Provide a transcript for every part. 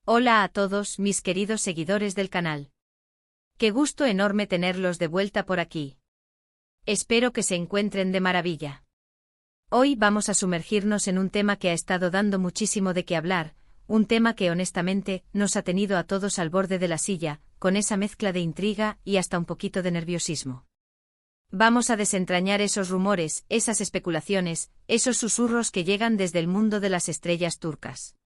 Hola a todos mis queridos seguidores del canal. Qué gusto enorme tenerlos de vuelta por aquí. Espero que se encuentren de maravilla. Hoy vamos a sumergirnos en un tema que ha estado dando muchísimo de qué hablar, un tema que honestamente nos ha tenido a todos al borde de la silla, con esa mezcla de intriga y hasta un poquito de nerviosismo. Vamos a desentrañar esos rumores, esas especulaciones, esos susurros que llegan desde el mundo de las estrellas turcas.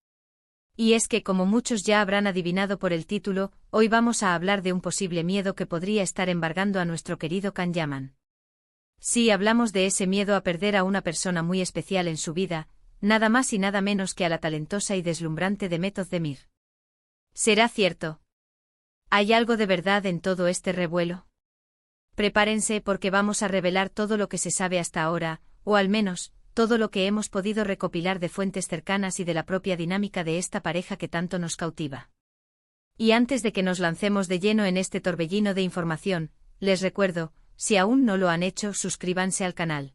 Y es que, como muchos ya habrán adivinado por el título, hoy vamos a hablar de un posible miedo que podría estar embargando a nuestro querido Can Yaman. Sí, hablamos de ese miedo a perder a una persona muy especial en su vida, nada más y nada menos que a la talentosa y deslumbrante Demet Özdemir. ¿Será cierto? ¿Hay algo de verdad en todo este revuelo? Prepárense porque vamos a revelar todo lo que se sabe hasta ahora, o al menos, todo lo que hemos podido recopilar de fuentes cercanas y de la propia dinámica de esta pareja que tanto nos cautiva. Y antes de que nos lancemos de lleno en este torbellino de información, les recuerdo, si aún no lo han hecho, suscríbanse al canal.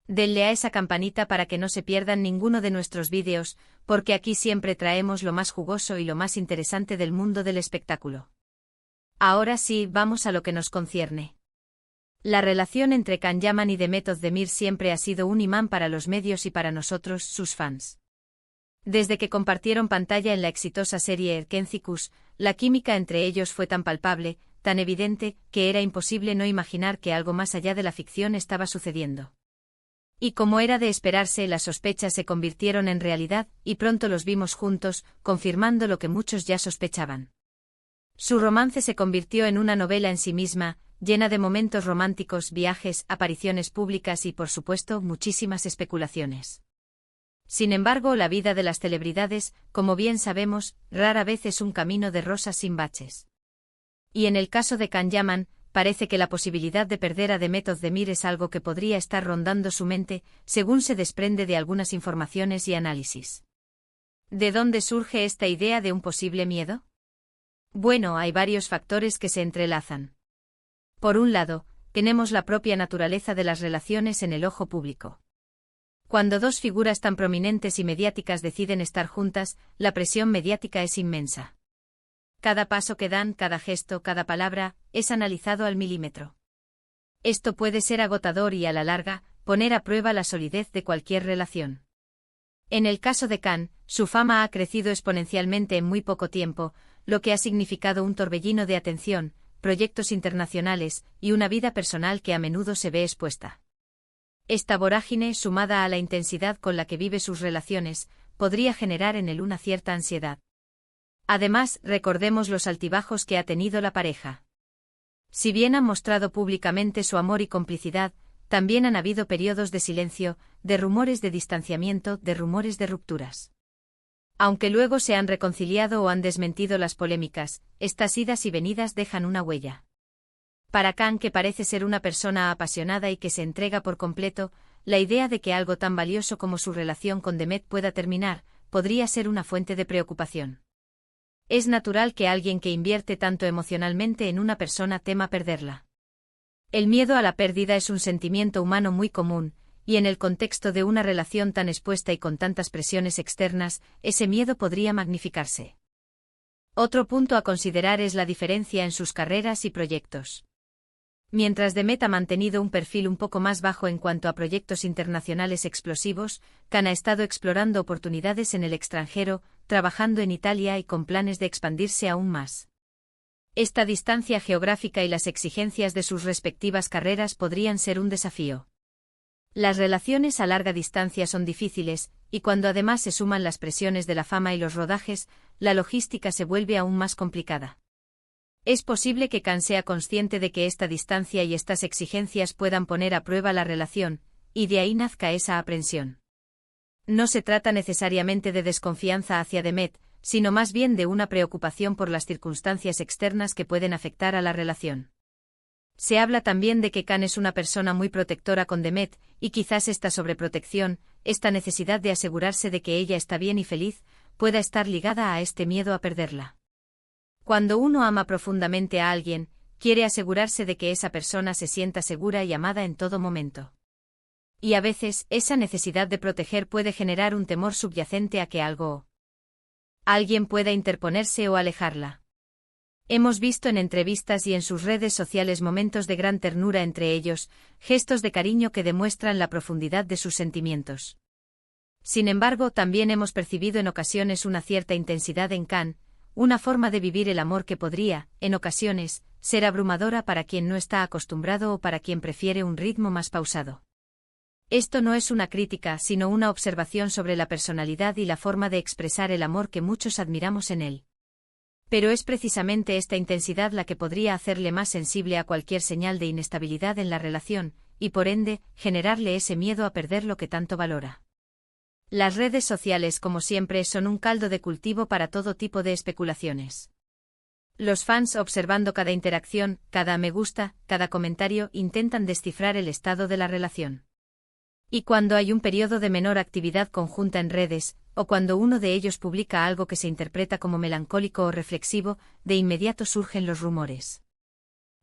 Denle a esa campanita para que no se pierdan ninguno de nuestros vídeos, porque aquí siempre traemos lo más jugoso y lo más interesante del mundo del espectáculo. Ahora sí, vamos a lo que nos concierne. La relación entre Can Yaman y Demet Özdemir siempre ha sido un imán para los medios y para nosotros, sus fans. Desde que compartieron pantalla en la exitosa serie Erkenci, la química entre ellos fue tan palpable, tan evidente, que era imposible no imaginar que algo más allá de la ficción estaba sucediendo. Y como era de esperarse, las sospechas se convirtieron en realidad, y pronto los vimos juntos, confirmando lo que muchos ya sospechaban. Su romance se convirtió en una novela en sí misma, llena de momentos románticos, viajes, apariciones públicas y, por supuesto, muchísimas especulaciones. Sin embargo, la vida de las celebridades, como bien sabemos, rara vez es un camino de rosas sin baches. Y en el caso de Can Yaman, parece que la posibilidad de perder a Demet Özdemir es algo que podría estar rondando su mente, según se desprende de algunas informaciones y análisis. ¿De dónde surge esta idea de un posible miedo? Bueno, hay varios factores que se entrelazan. Por un lado, tenemos la propia naturaleza de las relaciones en el ojo público. Cuando dos figuras tan prominentes y mediáticas deciden estar juntas, la presión mediática es inmensa. Cada paso que dan, cada gesto, cada palabra, es analizado al milímetro. Esto puede ser agotador y, a la larga, poner a prueba la solidez de cualquier relación. En el caso de Can, su fama ha crecido exponencialmente en muy poco tiempo, lo que ha significado un torbellino de atención, proyectos internacionales y una vida personal que a menudo se ve expuesta. Esta vorágine, sumada a la intensidad con la que vive sus relaciones, podría generar en él una cierta ansiedad. Además, recordemos los altibajos que ha tenido la pareja. Si bien han mostrado públicamente su amor y complicidad, también han habido periodos de silencio, de rumores de distanciamiento, de rumores de rupturas. Aunque luego se han reconciliado o han desmentido las polémicas, estas idas y venidas dejan una huella. Para Can, que parece ser una persona apasionada y que se entrega por completo, la idea de que algo tan valioso como su relación con Demet pueda terminar, podría ser una fuente de preocupación. Es natural que alguien que invierte tanto emocionalmente en una persona tema perderla. El miedo a la pérdida es un sentimiento humano muy común, y en el contexto de una relación tan expuesta y con tantas presiones externas, ese miedo podría magnificarse. Otro punto a considerar es la diferencia en sus carreras y proyectos. Mientras Demet ha mantenido un perfil un poco más bajo en cuanto a proyectos internacionales explosivos, Can ha estado explorando oportunidades en el extranjero, trabajando en Italia y con planes de expandirse aún más. Esta distancia geográfica y las exigencias de sus respectivas carreras podrían ser un desafío. Las relaciones a larga distancia son difíciles, y cuando además se suman las presiones de la fama y los rodajes, la logística se vuelve aún más complicada. Es posible que Can sea consciente de que esta distancia y estas exigencias puedan poner a prueba la relación, y de ahí nazca esa aprensión. No se trata necesariamente de desconfianza hacia Demet, sino más bien de una preocupación por las circunstancias externas que pueden afectar a la relación. Se habla también de que Can es una persona muy protectora con Demet, y quizás esta sobreprotección, esta necesidad de asegurarse de que ella está bien y feliz, pueda estar ligada a este miedo a perderla. Cuando uno ama profundamente a alguien, quiere asegurarse de que esa persona se sienta segura y amada en todo momento. Y a veces, esa necesidad de proteger puede generar un temor subyacente a que algo alguien pueda interponerse o alejarla. Hemos visto en entrevistas y en sus redes sociales momentos de gran ternura entre ellos, gestos de cariño que demuestran la profundidad de sus sentimientos. Sin embargo, también hemos percibido en ocasiones una cierta intensidad en Can, una forma de vivir el amor que podría, en ocasiones, ser abrumadora para quien no está acostumbrado o para quien prefiere un ritmo más pausado. Esto no es una crítica, sino una observación sobre la personalidad y la forma de expresar el amor que muchos admiramos en él. Pero es precisamente esta intensidad la que podría hacerle más sensible a cualquier señal de inestabilidad en la relación, y por ende, generarle ese miedo a perder lo que tanto valora. Las redes sociales, como siempre, son un caldo de cultivo para todo tipo de especulaciones. Los fans, observando cada interacción, cada me gusta, cada comentario, intentan descifrar el estado de la relación. Y cuando hay un periodo de menor actividad conjunta en redes, o cuando uno de ellos publica algo que se interpreta como melancólico o reflexivo, de inmediato surgen los rumores.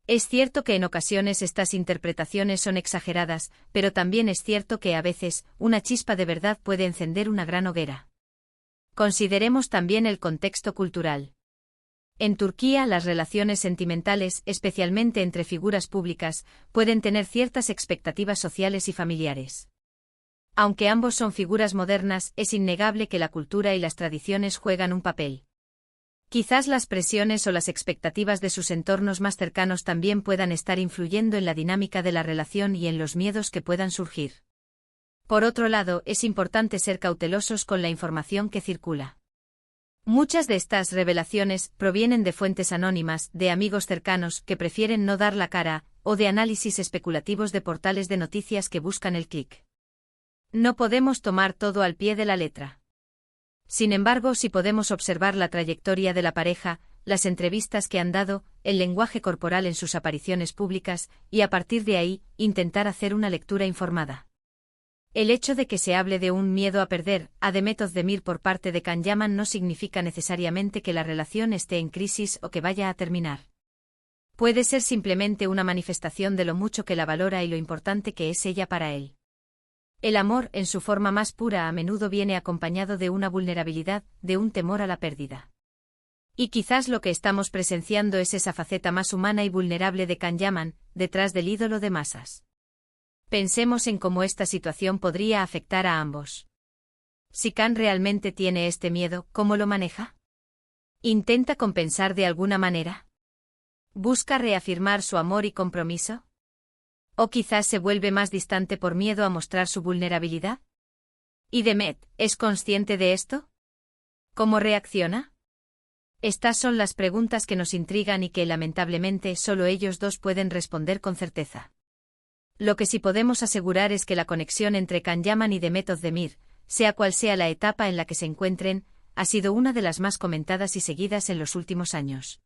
Es cierto que en ocasiones estas interpretaciones son exageradas, pero también es cierto que a veces, una chispa de verdad puede encender una gran hoguera. Consideremos también el contexto cultural. En Turquía, las relaciones sentimentales, especialmente entre figuras públicas, pueden tener ciertas expectativas sociales y familiares. Aunque ambos son figuras modernas, es innegable que la cultura y las tradiciones juegan un papel. Quizás las presiones o las expectativas de sus entornos más cercanos también puedan estar influyendo en la dinámica de la relación y en los miedos que puedan surgir. Por otro lado, es importante ser cautelosos con la información que circula. Muchas de estas revelaciones provienen de fuentes anónimas, de amigos cercanos que prefieren no dar la cara, o de análisis especulativos de portales de noticias que buscan el clic. No podemos tomar todo al pie de la letra. Sin embargo, sí podemos observar la trayectoria de la pareja, las entrevistas que han dado, el lenguaje corporal en sus apariciones públicas, y a partir de ahí, intentar hacer una lectura informada. El hecho de que se hable de un miedo a perder a Demet Özdemir por parte de Can Yaman no significa necesariamente que la relación esté en crisis o que vaya a terminar. Puede ser simplemente una manifestación de lo mucho que la valora y lo importante que es ella para él. El amor, en su forma más pura, a menudo viene acompañado de una vulnerabilidad, de un temor a la pérdida. Y quizás lo que estamos presenciando es esa faceta más humana y vulnerable de Can Yaman, detrás del ídolo de masas. Pensemos en cómo esta situación podría afectar a ambos. Si Can realmente tiene este miedo, ¿cómo lo maneja? ¿Intenta compensar de alguna manera? ¿Busca reafirmar su amor y compromiso? ¿O quizás se vuelve más distante por miedo a mostrar su vulnerabilidad? ¿Y Demet es consciente de esto? ¿Cómo reacciona? Estas son las preguntas que nos intrigan y que lamentablemente solo ellos dos pueden responder con certeza. Lo que sí podemos asegurar es que la conexión entre Can Yaman y Demet Özdemir, sea cual sea la etapa en la que se encuentren, ha sido una de las más comentadas y seguidas en los últimos años.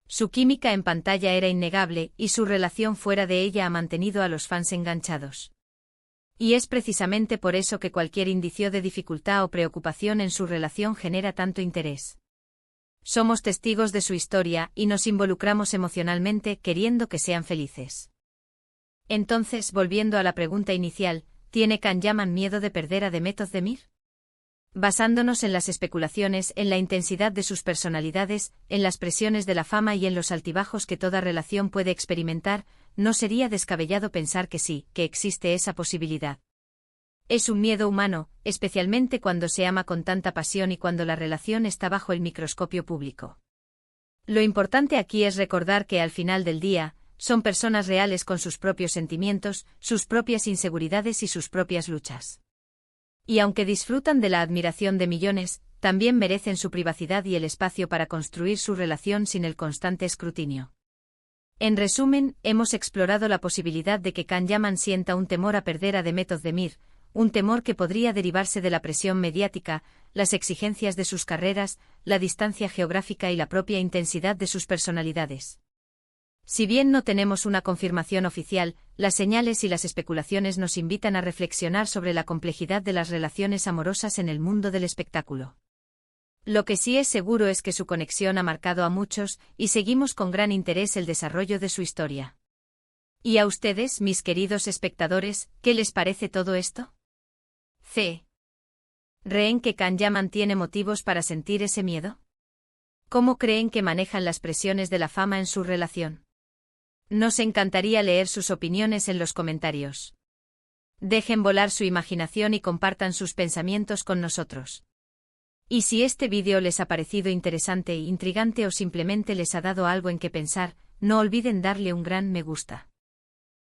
Su química en pantalla era innegable y su relación fuera de ella ha mantenido a los fans enganchados. Y es precisamente por eso que cualquier indicio de dificultad o preocupación en su relación genera tanto interés. Somos testigos de su historia y nos involucramos emocionalmente queriendo que sean felices. Entonces, volviendo a la pregunta inicial, ¿tiene Can Yaman miedo de perder a Demet Özdemir? Basándonos en las especulaciones, en la intensidad de sus personalidades, en las presiones de la fama y en los altibajos que toda relación puede experimentar, no sería descabellado pensar que sí, que existe esa posibilidad. Es un miedo humano, especialmente cuando se ama con tanta pasión y cuando la relación está bajo el microscopio público. Lo importante aquí es recordar que al final del día, son personas reales con sus propios sentimientos, sus propias inseguridades y sus propias luchas. Y aunque disfrutan de la admiración de millones, también merecen su privacidad y el espacio para construir su relación sin el constante escrutinio. En resumen, hemos explorado la posibilidad de que Can Yaman sienta un temor a perder a Demet Özdemir, un temor que podría derivarse de la presión mediática, las exigencias de sus carreras, la distancia geográfica y la propia intensidad de sus personalidades. Si bien no tenemos una confirmación oficial, las señales y las especulaciones nos invitan a reflexionar sobre la complejidad de las relaciones amorosas en el mundo del espectáculo. Lo que sí es seguro es que su conexión ha marcado a muchos, y seguimos con gran interés el desarrollo de su historia. ¿Y a ustedes, mis queridos espectadores, qué les parece todo esto? ¿Creen que Can Yaman tiene motivos para sentir ese miedo? ¿Cómo creen que manejan las presiones de la fama en su relación? Nos encantaría leer sus opiniones en los comentarios. Dejen volar su imaginación y compartan sus pensamientos con nosotros. Y si este vídeo les ha parecido interesante e intrigante o simplemente les ha dado algo en que pensar, no olviden darle un gran me gusta.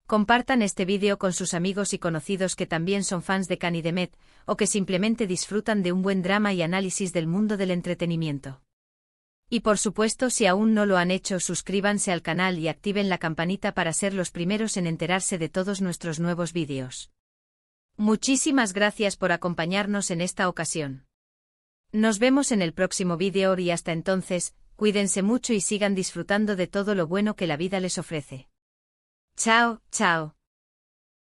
Compartan este vídeo con sus amigos y conocidos que también son fans de Can y Demet, o que simplemente disfrutan de un buen drama y análisis del mundo del entretenimiento. Y por supuesto, si aún no lo han hecho, suscríbanse al canal y activen la campanita para ser los primeros en enterarse de todos nuestros nuevos vídeos. Muchísimas gracias por acompañarnos en esta ocasión. Nos vemos en el próximo vídeo y hasta entonces, cuídense mucho y sigan disfrutando de todo lo bueno que la vida les ofrece. Chao, chao.